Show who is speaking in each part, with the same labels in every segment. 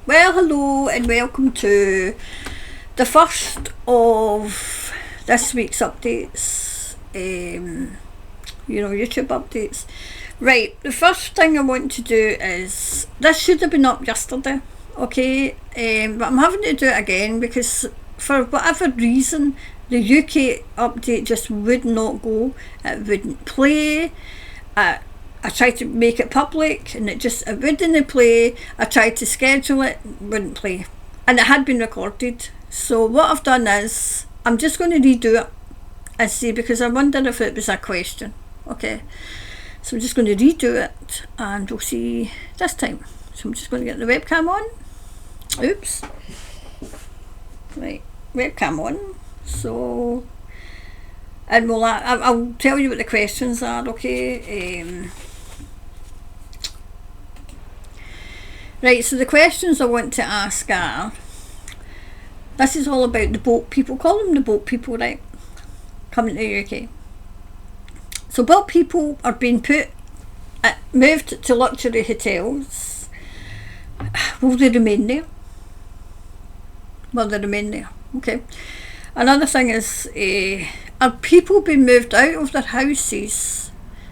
Speaker 1: Well, hello and welcome to the first of this week's updates, YouTube updates. Right, the first thing I want to do is, this should have been up yesterday, okay, but I'm having to do it again because for whatever reason the UK update just would not go, it wouldn't play. I tried to make it public and it wouldn't play. I tried to schedule it, wouldn't play. And it had been recorded. So what I've done is, I'm just going to redo it and see, because I wonder if it was a question. Okay. So I'm just going to redo it and we'll see this time. So I'm just going to get the webcam on. Oops. Right, webcam on. So, and I'll tell you what the questions are, okay? Right, so the questions I want to ask are, this is all about the boat people, call them the boat people, right, coming to the UK. So boat people are being moved to luxury hotels. Will they remain there? Will they remain there? Okay. Another thing is, are people being moved out of their houses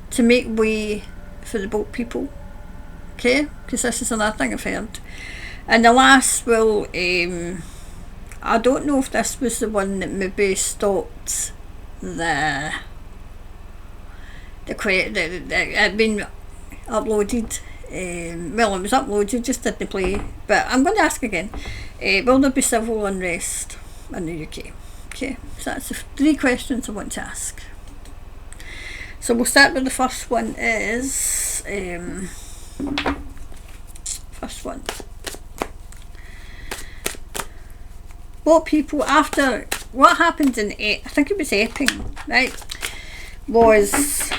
Speaker 1: to make way for the boat people? Okay, because this is another thing I've heard. And the last, well, I don't know if this was the one that maybe stopped it had been uploaded. Well, it was uploaded, just didn't play. But I'm going to ask again. Will there be civil unrest in the UK? Okay, so that's the 3 questions I want to ask. So we'll start with the first one is... first one. What people, after what happened in I think it was Epping, right, was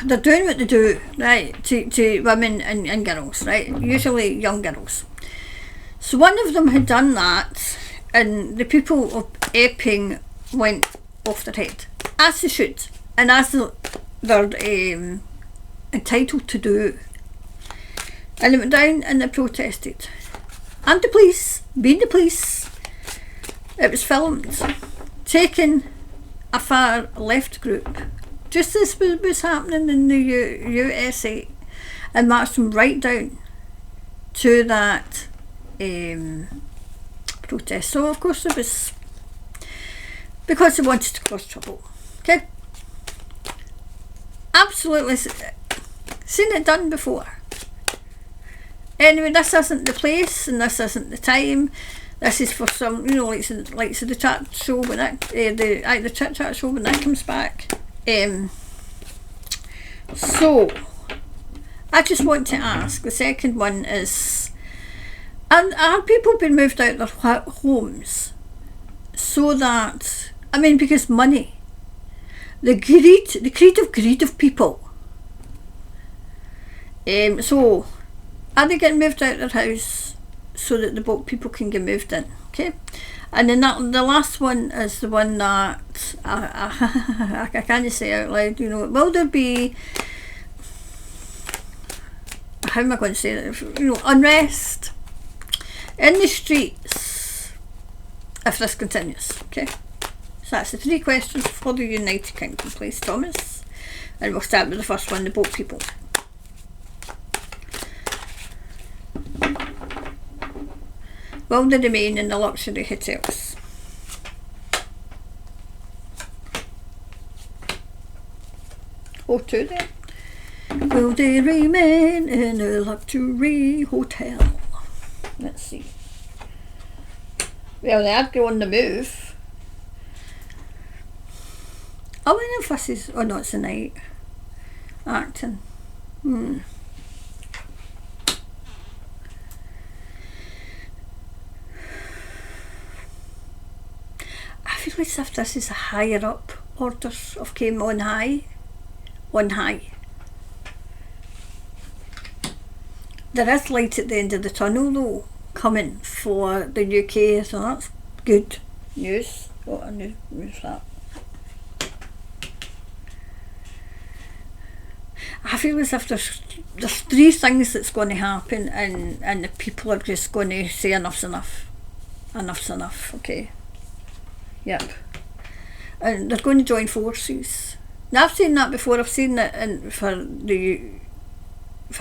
Speaker 1: they're doing what they do, right, to women and girls, right, usually young girls. So one of them had done that and the people of Epping went off their head, as they should, and as they're entitled to do. And they went down and they protested. And the police, being the police, it was filmed, taking a far left group, just as was happening in the USA, and marched them right down to that protest. So of course it was because they wanted to cause trouble. Okay? Absolutely seen it done before. Anyway, this isn't the place and this isn't the time. This is for some, like the chat show when the chat show when that comes back. So I just want to ask, the second one is, and are people being moved out of their homes so that, because money, the creative greed of people. So are they getting moved out of their house so that the boat people can get moved in? Okay. And then the last one is the one that I can't say out loud, will there be, how am I going to say that, unrest in the streets if this continues? Okay. So that's the 3 questions for the United Kingdom, please, Thomas. And we'll start with the first one, the boat people. Will they remain in the luxury hotels? Or 2 there. Will they remain in a luxury hotel? Let's see. Well, they are go on the move. I wonder if this is... Oh no, it's a night. Acting. I feel as if this is a higher up orders of came on high. On high. There is light at the end of the tunnel though, coming for the UK, so that's good news. What a news that. I feel as if there's three things that's going to happen, and the people are just going to say enough's enough. Enough's enough, okay. Yep. And they're going to join forces. Now, I've seen that before. I've seen it for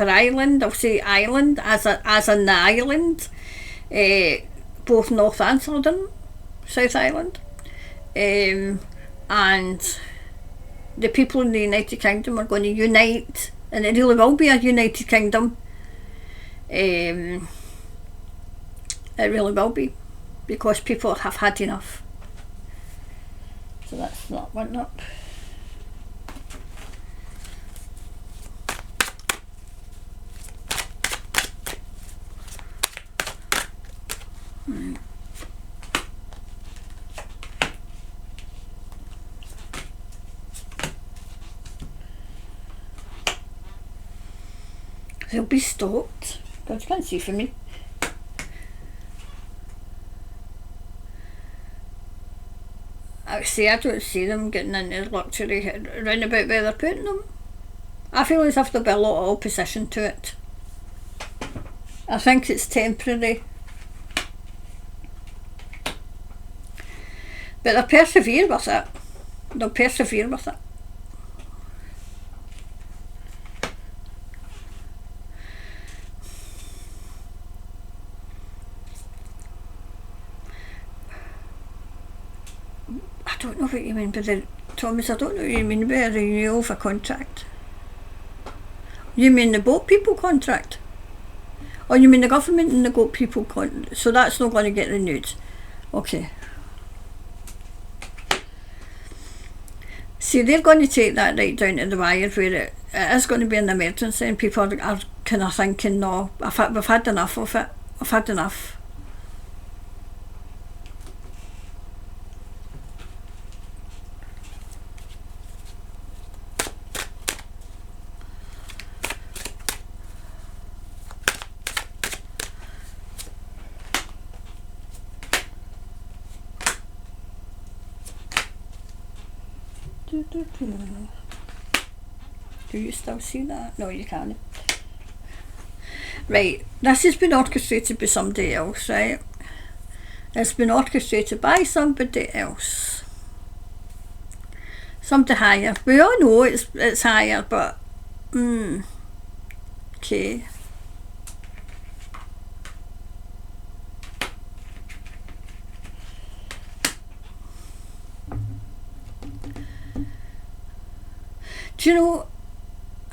Speaker 1: Ireland. I'll say Ireland as in the island, both North and Southern, South Ireland, and the people in the United Kingdom are going to unite, and it really will be a United Kingdom. It really will be, because people have had enough. So that's that one up. Right. They'll be stopped. God, you can't see for me. Actually, I don't see them getting into luxury round about where they're putting them. I feel as if there'll be a lot of opposition to it. I think it's temporary. But they'll persevere with it. They'll persevere with it. I don't know what you mean by Thomas, I don't know what you mean by a renewal of a contract. You mean the boat people contract? Or you mean the government and the boat people contract? So that's not going to get renewed. Okay. See, they're going to take that right down to the wire where it is going to be an emergency, and people are kind of thinking, no, we've had enough of it. I've had enough. Do you still see that? No, you can't. Right, this has been orchestrated by somebody else, right? It's been orchestrated by somebody else. Somebody higher. We all know it's higher, but okay. Do you know,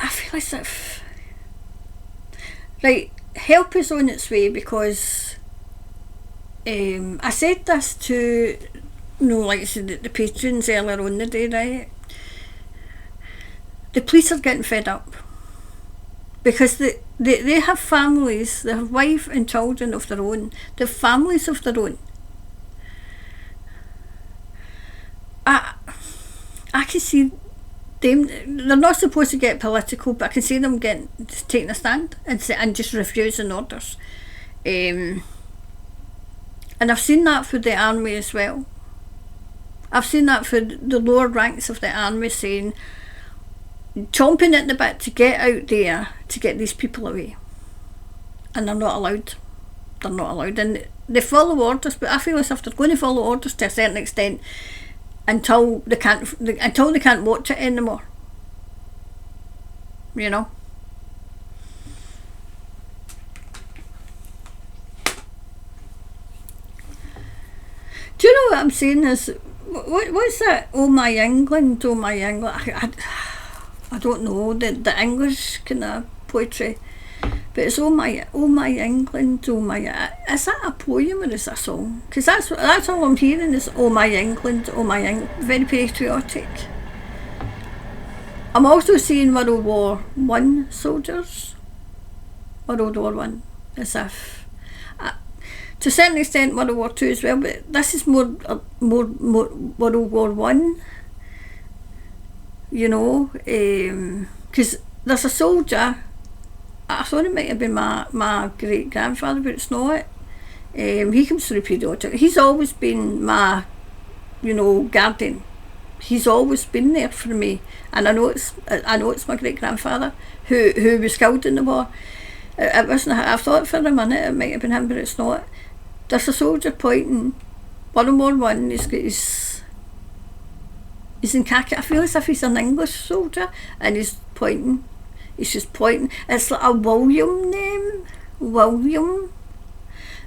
Speaker 1: I feel as if, right, help is on its way, because I said this to, like I said, the patrons earlier on the day, right? The police are getting fed up, because they have families, they have wife and children of their own, they have families of their own. I can see them, they're not supposed to get political, but I can see them taking a stand and just refusing orders. And I've seen that for the army as well. I've seen that for the lower ranks of the army saying, chomping at the bit to get out there to get these people away. And they're not allowed. They're not allowed. And they follow orders, but I feel as if they're going to follow orders to a certain extent until they can't watch it anymore. You know? Do you know what I'm saying is, what's that? Oh my England, oh my England. I don't know the English kind of poetry, but it's oh my England, oh my. Is that a poem or is that a song? Because that's all I'm hearing is oh my England, oh my England. Very patriotic. I'm also seeing World War One soldiers. World War One, as if. To a certain extent, World War Two as well, but this is more World War One. You know, because there's a soldier. I thought it might have been my great grandfather, but it's not. He comes through periodic. He's always been my, guardian. he's always been there for me. And I know it's my great grandfather who was killed in the war. It wasn't. I thought for a minute it might have been him, but it's not. There's a soldier pointing. World War One. He's in khaki. I feel as if he's an English soldier, and he's pointing. He's just pointing. It's like a William name, William.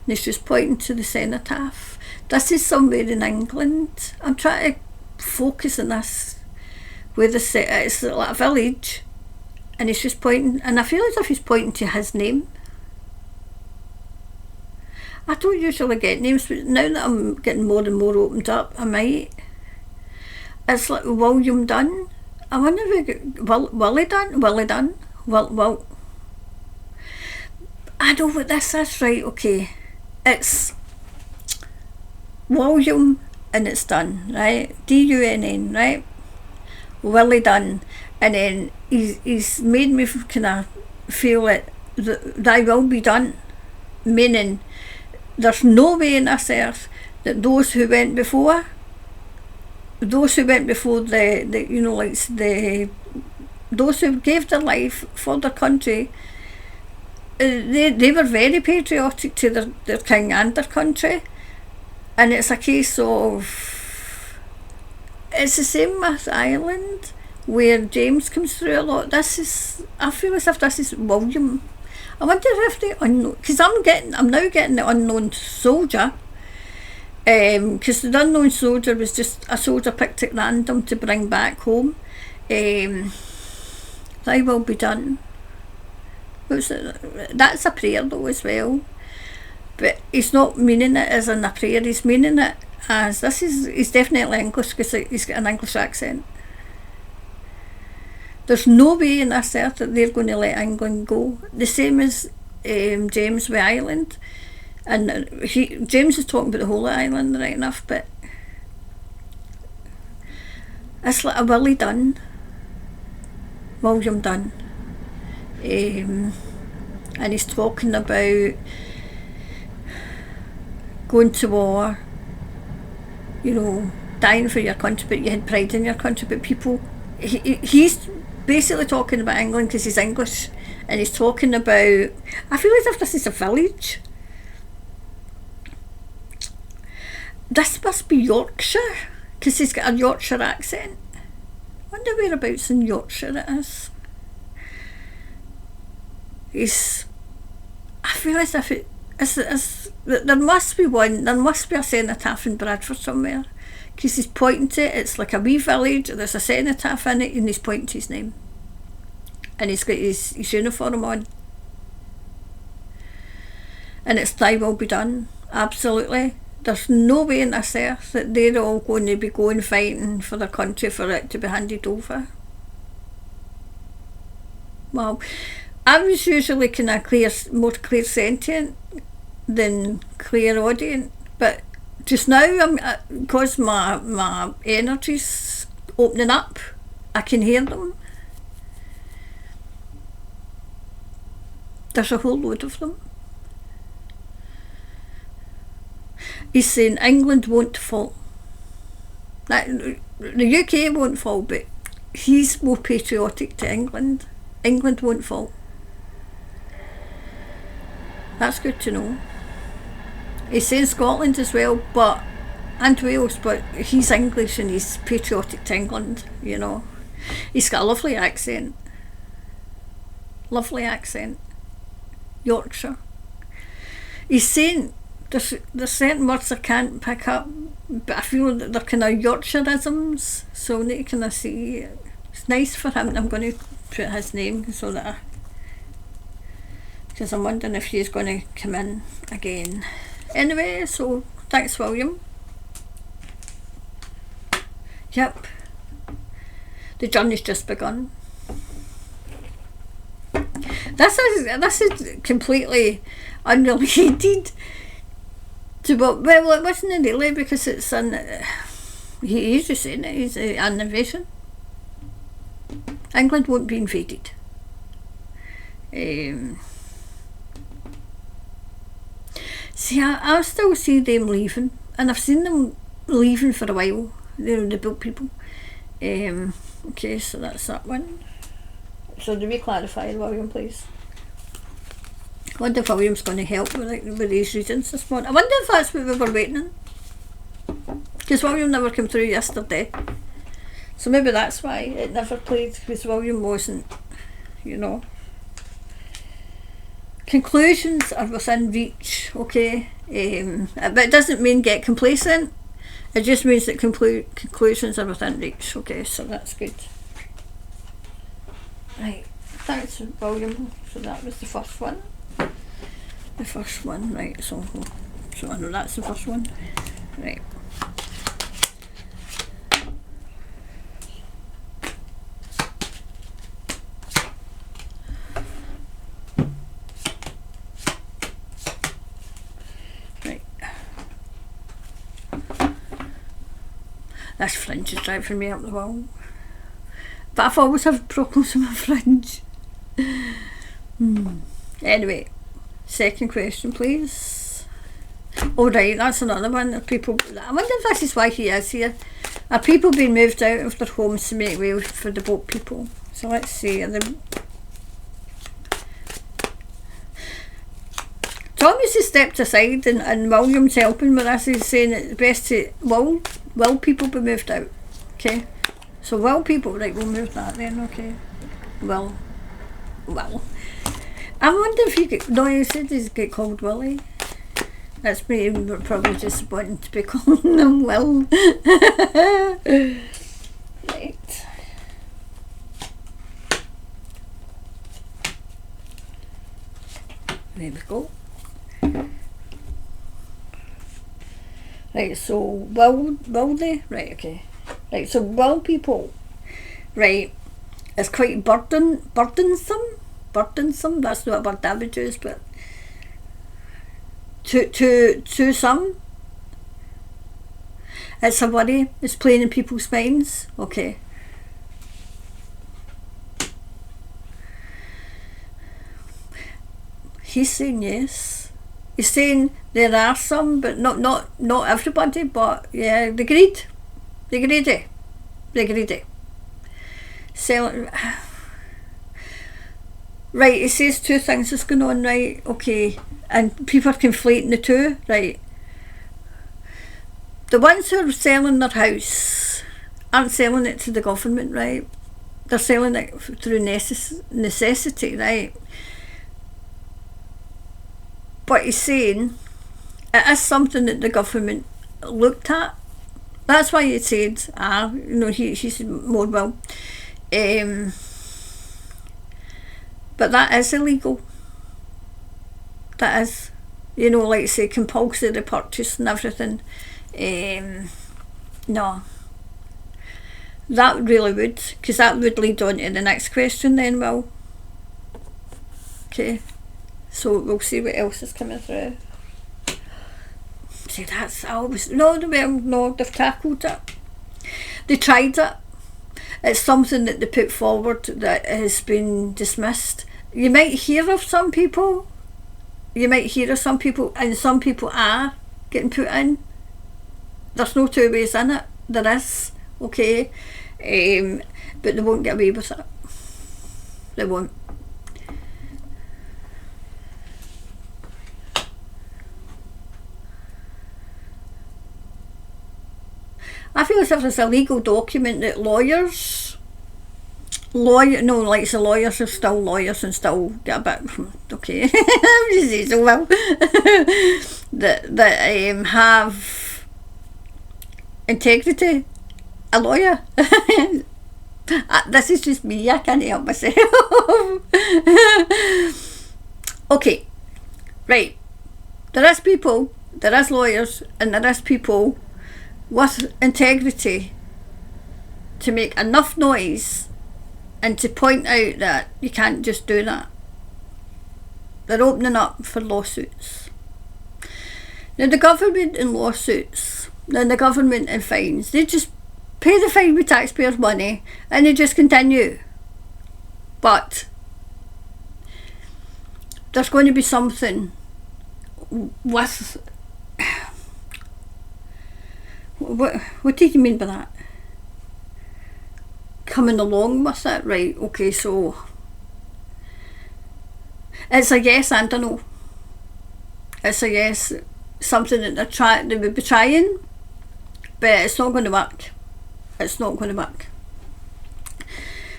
Speaker 1: And he's just pointing to the cenotaph. This is somewhere in England. I'm trying to focus on this. Where it's like a village, and he's just pointing. And I feel as if he's pointing to his name. I don't usually get names, but now that I'm getting more and more opened up, I might. It's like William Dunn. I wonder if Willie Dunn. Well, I know what this is, right? Okay, it's William and it's Dunn, right? Dunn, right? Willie Dunn, and then he's made me kind of feel it. Thy will be done, meaning there's no way in this earth that those who went before those who gave their life for their country, they were very patriotic to their king and their country. And it's a case of, it's the same with Ireland, where James comes through a lot. I feel as if this is William. I wonder if the unknown, because I'm now getting the unknown soldier, because the unknown soldier was just a soldier picked at random to bring back home. Thy will be done. That's a prayer though as well, but he's not meaning it as in a prayer. He's meaning it as he's definitely English because he's got an English accent. There's no way in this earth that they're going to let England go. The same as James with Ireland. And James is talking about the whole of Ireland, right enough, but it's like a William Dunn. And he's talking about going to war, dying for your country, but you had pride in your country. But people, he's basically talking about England because he's English, and he's talking about, I feel as if this is a village. This must be Yorkshire because he's got a Yorkshire accent. I wonder whereabouts in Yorkshire it is. I feel as if there must be a cenotaph in Bradford somewhere, because he's pointing to it. It's like a wee village, there's a cenotaph in it, and he's pointing to his name, and he's got his uniform on, and it's thy will be done. Absolutely. There's no way in this earth that they're all going to be going fighting for their country for it to be handed over. Well, I was usually kind of more clear sentient than clairaudient, but just now, because my energy's opening up, I can hear them. There's a whole load of them. He's saying England won't fall. The UK won't fall, but he's more patriotic to England. England won't fall. That's good to know. He's saying Scotland as well, and Wales, but he's English and he's patriotic to England, He's got a lovely accent. Yorkshire. He's saying there's certain words I can't pick up, but I feel that they're kind of Yorkshireisms, so I need to kind of see. It's nice for him. I'm going to put his name so that because I'm wondering if he's going to come in again. Anyway, so thanks, William. Yep, the journey's just begun. This is completely unrelated to what. Well, it wasn't really because it's he's just saying it. He's an invasion. England won't be invaded. See, I still see them leaving, and I've seen them leaving for a while. The boat people, Okay, so that's that one. So do we clarify, William, please? I wonder if William's going to help with these readings this morning. I wonder if that's what we were waiting on. Because William never came through yesterday. So maybe that's why it never played, because William wasn't, you know. Conclusions are within reach, okay? But it doesn't mean get complacent. It just means that conclusions are within reach, okay? So that's good. Right, thanks, William. So that was the first one. The first one, right, so I know that's the first one. Right. This fringe is driving me up the wall. But I've always had problems with my fringe. Anyway, second question, please. Oh right, that's another one. Are people, I wonder if this is why he is here. Are people being moved out of their homes to make way for the boat people? So let's see. Thomas has stepped aside and William's helping with this. He's saying it's best to will people be moved out? Okay. So will people, right, we'll move that then, okay. Well. I wonder if you get, no, you said he's get called Willie. That's me, we're probably just wanting to be calling him Will. Right. There we go. Right, so will they? Right, okay. Right, so will people, right, it's quite burdensome, that's not a word I would use, but to some, it's a worry, it's playing in people's minds, okay. He's saying yes. He's saying there are some, but not everybody, but yeah, they're greedy. Selling. Right, he says two things that's going on, right, okay, and people are conflating the two, right. The ones who are selling their house aren't selling it to the government, right, they're selling it through necessity, right. But he's saying it is something that the government looked at. That's why he said, he said more well. But that is illegal. That is, like say compulsory purchase and everything. No. That really would, because that would lead on to the next question then, Will. Okay. So we'll see what else is coming through. See, that's always no, they've tackled it. They tried it. It's something that they put forward that has been dismissed. You might hear of some people. And some people are getting put in. There's no two ways in it. There is, okay, but they won't get away with it. They won't. I feel as if it's a legal document that lawyers are still lawyers and still get a bit, okay, I'm just saying so well, that have integrity. A lawyer, this is just me, I can't help myself. Okay, right, there is lawyers and there is people with integrity to make enough noise and to point out that you can't just do that. They're opening up for lawsuits. Now the government and lawsuits, then the government and fines, they just pay the fine with taxpayers' money and they just continue. But there's going to be something with... What do you mean by that? coming along with it, right, okay, so it's a yes and a no. It's a yes, something that they would be trying, but it's not going to work. It's not going to work.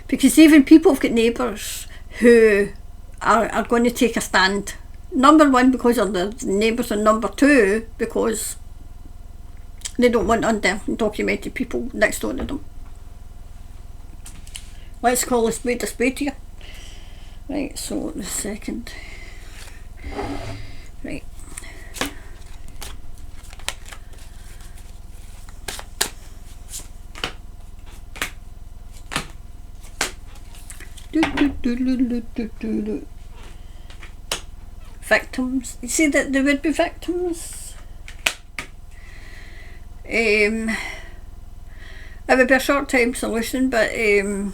Speaker 1: Because even people have got neighbours who are going to take a stand. Number one, because of the neighbours, and number two, because they don't want undocumented people next door to them. Let's call a spade here. Right, so the second. Right. Victims. You see that there would be victims. It would be a short-term solution, but it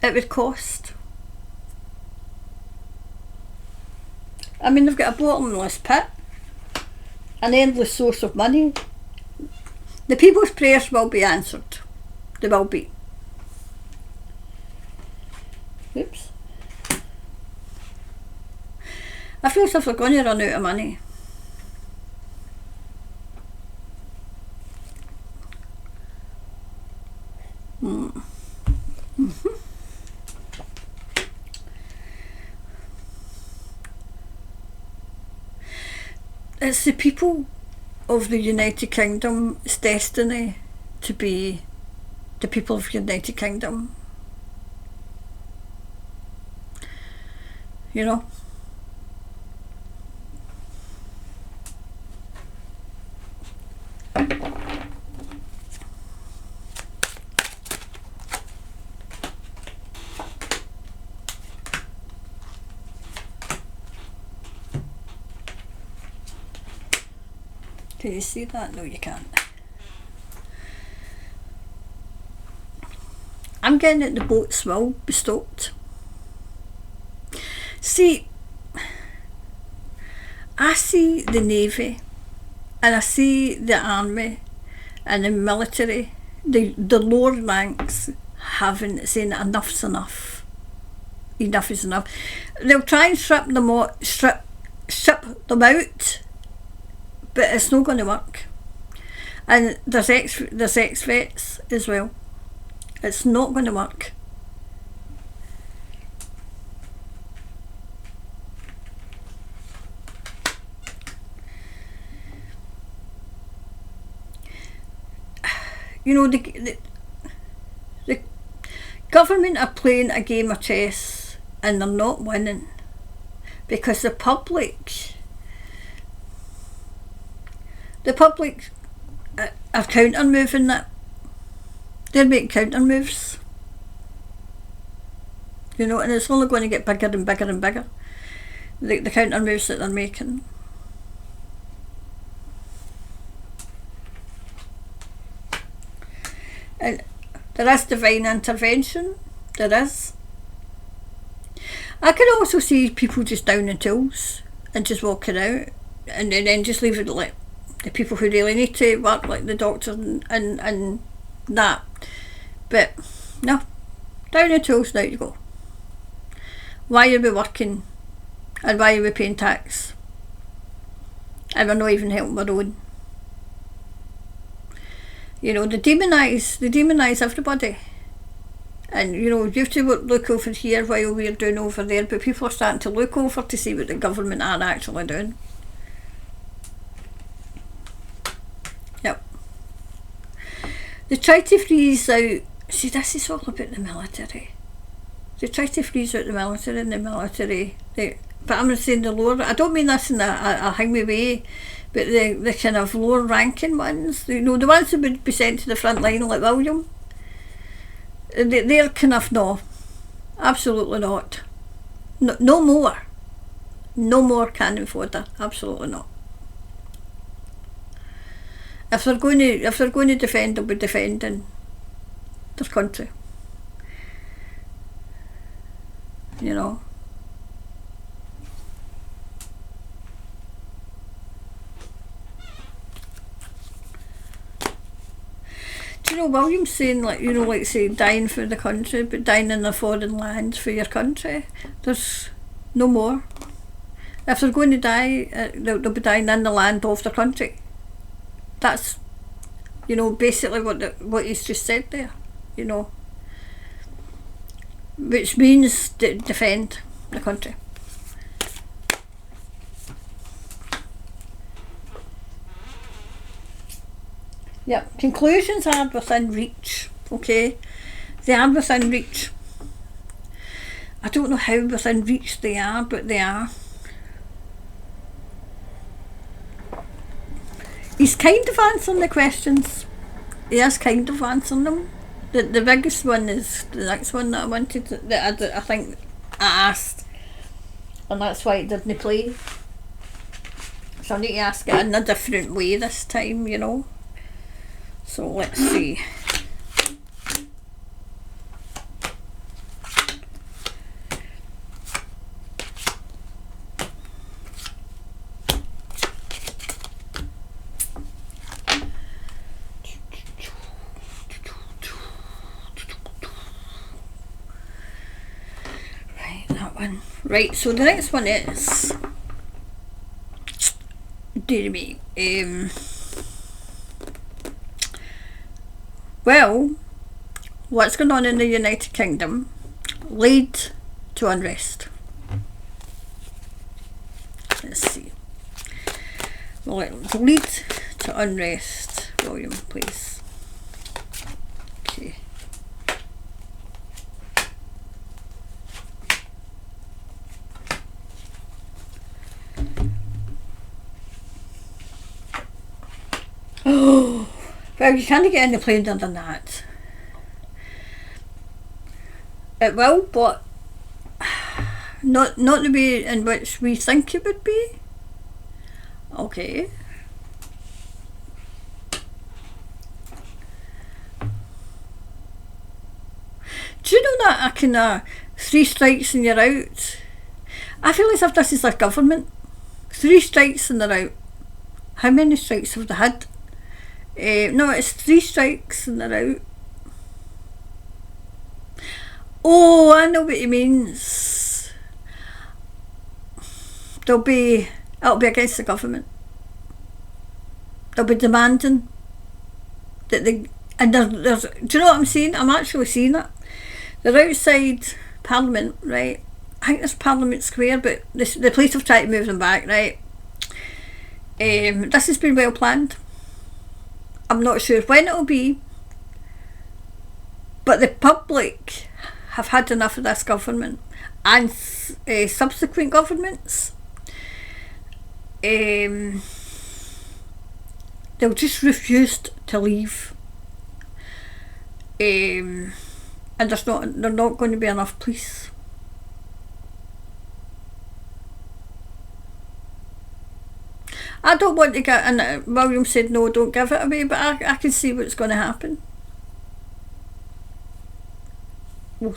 Speaker 1: would cost. I mean, they've got a bottomless pit, an endless source of money. The people's prayers will be answered. They will be. Oops. I feel as if they're going to run out of money. It's the people of the United Kingdom's destiny to be the people of the United Kingdom. You know? Can you see that? No, you can't. I'm getting that the boats will be stopped. See, I see the Navy and I see the Army and the military, the lower ranks saying enough's enough. Enough is enough. They'll try and ship them out, but it's not going to work. And there's ex-vets as well. It's not going to work. You know, the government are playing a game of chess and they're not winning because the public are counter moving that. They're making counter moves. You know, and it's only going to get bigger and bigger and bigger. The counter moves that they're making. And there is divine intervention. There is. I can also see people just down in tools and just walking out and then just leave it like the people who really need to work, like the doctors and that. But no, down in tools, now you go. Why are we working and why are we paying tax? And we're not even helping our own. You know, they demonise everybody. And, you know, you have to look over here while we're doing over there, but people are starting to look over to see what the government are actually doing. Yep. They try to freeze out, see, this is all about the military. They try to freeze out the military and the military, but I'm saying the lower, I don't mean this in a hangry way, but the kind of lower ranking ones, you know, the ones that would be sent to the front line like William, they're kind of no, absolutely not. No more. No more cannon fodder, absolutely not. If they're going to defend, they'll be defending their country. You know. Do you know William's saying, like, you know, like say dying for the country, but dying in a foreign land for your country? There's no more. If they're going to die, they'll be dying in the land of their country. That's, you know, basically what he's just said there, you know. Which means defend the country. Yep, conclusions are within reach, okay? They are within reach. I don't know how within reach they are, but they are. He's kind of answering the questions. He is kind of answering them. The biggest one is the next one that I wanted, that I think I asked. And that's why it didn't play. So I need to ask it in a different way this time, you know. So let's see. Right, so the next one is, dear me, well, what's going on in the United Kingdom led to unrest. Let's see. Well, lead to unrest. William, please. Okay. Oh, well, you can't get any plainer than that. It will, but not the way in which we think it would be. Okay. Do you know that I can 3 strikes and you're out? I feel as if this is a government. 3 strikes and they're out. How many strikes have they had? No, it's 3 strikes and they're out. Oh, I know what he means. It'll be against the government. They'll be demanding that they, and there's, do you know what I'm seeing? I'm actually seeing it. They're outside Parliament, right? I think it's Parliament Square, but the police have tried to move them back, right? This has been well planned. I'm not sure when it'll be, but the public have had enough of this government and subsequent governments. They'll just refused to leave, and they're not going to be enough police. I don't want to get, and William said no, don't give it away, but I can see what's going to happen. Well,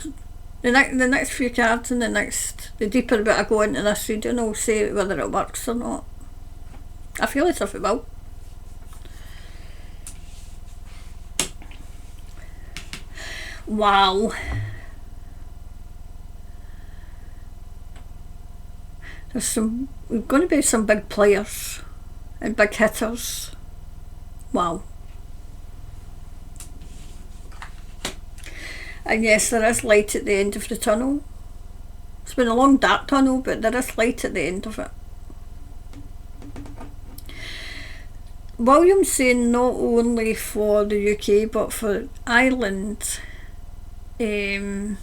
Speaker 1: the next few cards and the deeper bit I go into this reading will say whether it works or not. I feel as if it will. Wow. There's going to be some big players and big hitters. Wow. And yes, there is light at the end of the tunnel. It's been a long dark tunnel, but there is light at the end of it. William's saying not only for the UK but for Ireland, the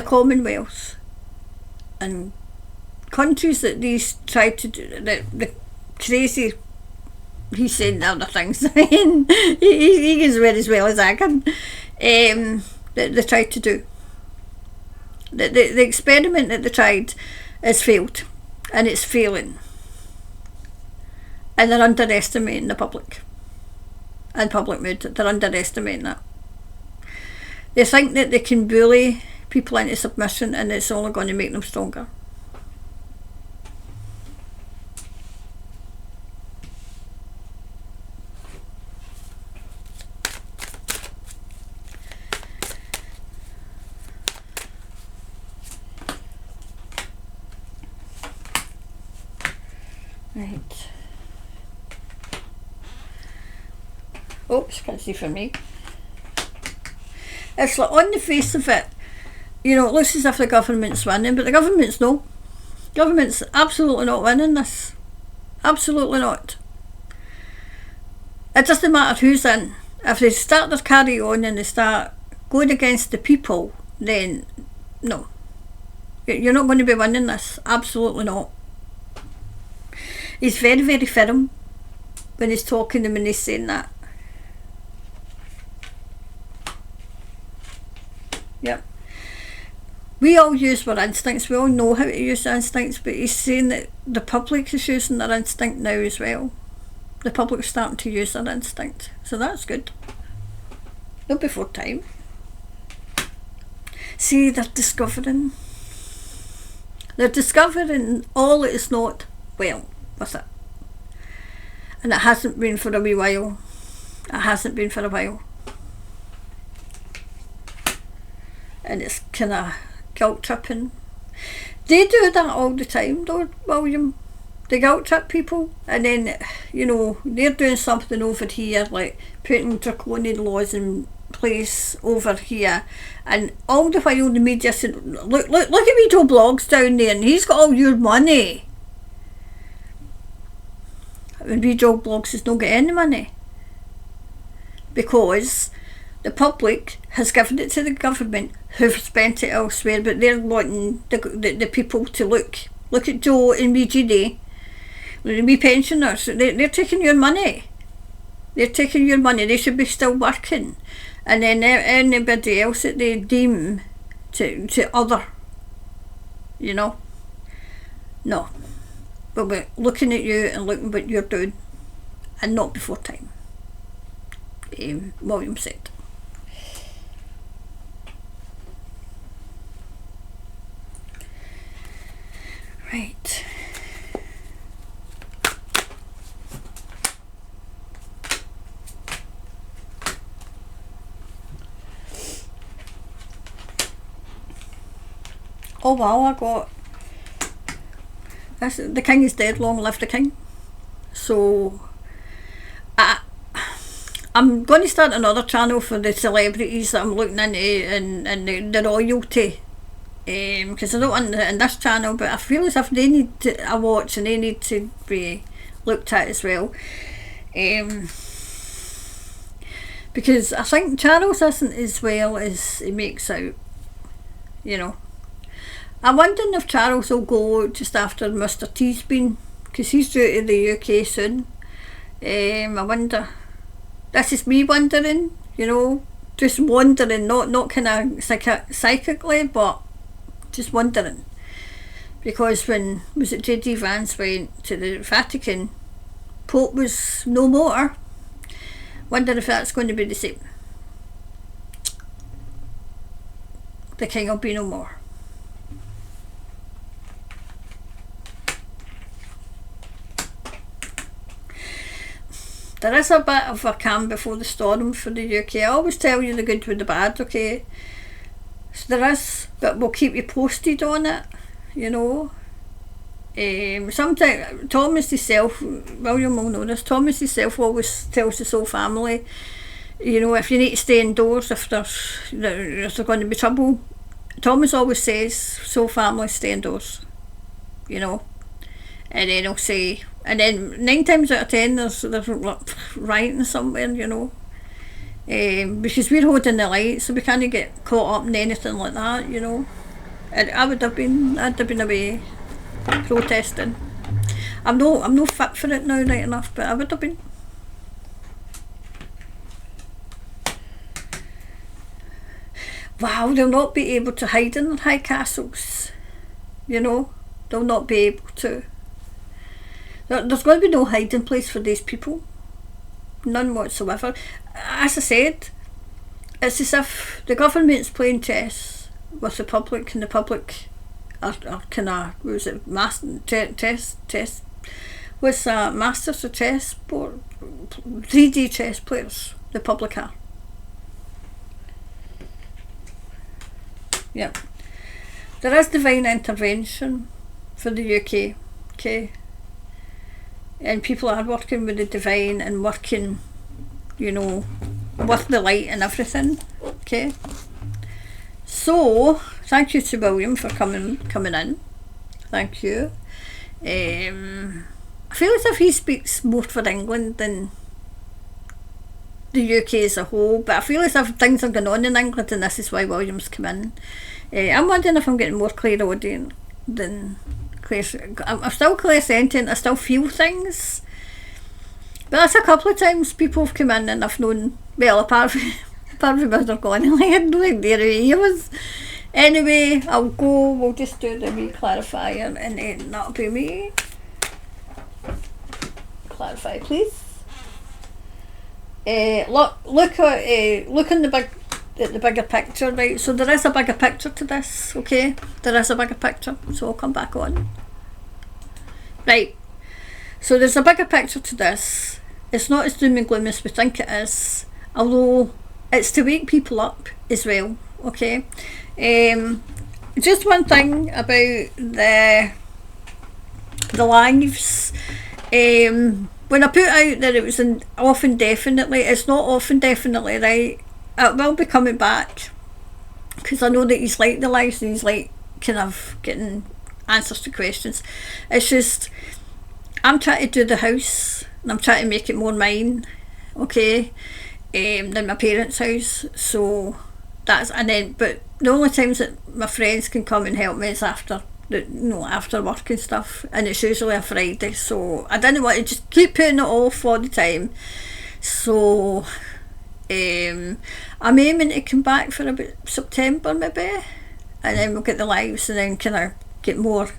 Speaker 1: Commonwealth, and countries that these tried to do, the crazy, he's saying other things, he can swear as well as I can, that they tried to do. The experiment that they tried has failed, and it's failing. And they're underestimating the public and public mood. They're underestimating that. They think that they can bully people into submission and it's only going to make them stronger. Right. Oops, can't see for me. It's like on the face of it, you know, it looks as if the government's winning, but the government's no. Government's absolutely not winning this. Absolutely not. It doesn't matter who's in. If they start their carry on and they start going against the people, then no. You're not going to be winning this. Absolutely not. He's very, very firm when he's talking and when he's saying that. Yep. We all use our instincts. We all know how to use instincts, but he's saying that the public is using their instinct now as well. The public's starting to use their instinct. So that's good. Not before time. See, they're discovering all that is not well with it. And it hasn't been for a wee while. It hasn't been for a while. And it's kind of guilt tripping. They do that all the time though, William. They guilt trip people, and then, you know, they're doing something over here, like putting draconian laws in place over here, and all the while the media said, look at me Joe Bloggs down there, and he's got all your money. And me Joe Bloggs has not got any money, because the public has given it to the government, who've spent it elsewhere, but they're wanting the people to look at Joe and me Judy, the wee pensioners. They're taking your money. They're taking your money. They should be still working. And then anybody else that they deem to other, you know. No. But we're looking at you and looking what you're doing, and not before time. William said. Right. Oh wow, I got this. The king is dead, long live the king. So I'm going to start another channel for the celebrities that I'm looking into and the royalty. Because I don't want it in this channel, but I feel as if they need a watch and they need to be looked at as well. Because I think Charles isn't as well as he makes out, you know. I'm wondering if Charles will go just after Mr T's been, because he's due to the UK soon. I wonder. This is me wondering, you know, just wondering, not kind of psychically, but just wondering. Because when was it J.D. Vance went to the Vatican, Pope was no more. Wonder if that's going to be the same. The king will be no more. There is a bit of a calm before the storm for the UK. I always tell you the good with the bad, okay? So there is, but we'll keep you posted on it, you know. Sometimes Thomas himself, William will know this, Thomas himself always tells his whole family, you know, if you need to stay indoors, if there's going to be trouble, Thomas always says, so family, stay indoors, you know. And then he'll say, and then 9 times out of 10 there's rioting somewhere, you know. Because we're holding the light, so we can't get caught up in anything like that, you know. And I'd have been away protesting. I'm no fit for it now, right enough, but I would have been. Wow, they'll not be able to hide in their high castles, you know. They'll not be able to. There's going to be no hiding place for these people. None whatsoever. As I said, it's as if the government's playing chess with the public, and the public are kind of, what was it, what's masters of chess board, 3D chess players, the public are. Yep. There is divine intervention for the UK, okay? and people are working with the divine and working, you know, with the light and everything. Okay. So thank you to William for coming in. Thank you. I feel as if he speaks more for England than the UK as a whole, but I feel as if things are going on in England and this is why William's come in. I'm wondering if I'm getting more clairaudient than I'm still clairsentient. I still feel things, but that's a couple of times people have come in and I've known, well, apart from Mr. Connolly, I had no idea who he was. Anyway, we'll just do the wee clarifier and then that'll be me. Clarify, please. Look in the bigger picture, right? So there is a bigger picture to this, okay? There is a bigger picture, so I'll come back on. Right, so there's a bigger picture to this. It's not as doom and gloom as we think it is, although it's to wake people up as well, okay? Just one thing about the lives. When I put out that it was often definitely, it's not often definitely, right? It will be coming back, because I know that he's like the lives and he's like kind of getting answers to questions. It's just, I'm trying to do the house and I'm trying to make it more mine, okay, than my parents' house. So that's, and then, but the only times that my friends can come and help me is after work and stuff, and it's usually a Friday, so I didn't want to just keep putting it off all the time. So I'm aiming to come back for about September maybe, and then we'll get the lives and then kind of get more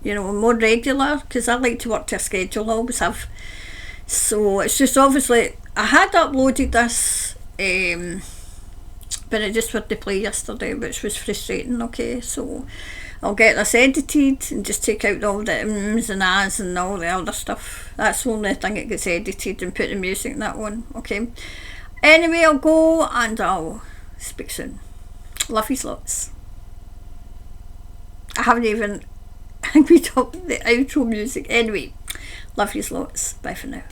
Speaker 1: more regular, because I like to work to a schedule, I always have. So it's just, obviously I had uploaded this but it just wouldn't play yesterday, which was frustrating, okay? So I'll get this edited and just take out all the ums and ahs and all the other stuff. That's the only thing that gets edited, and put the music and that one, okay? Anyway, I'll go and I'll speak soon. Love yous lots. I haven't even beat up the outro music. Anyway, love yous lots. Bye for now.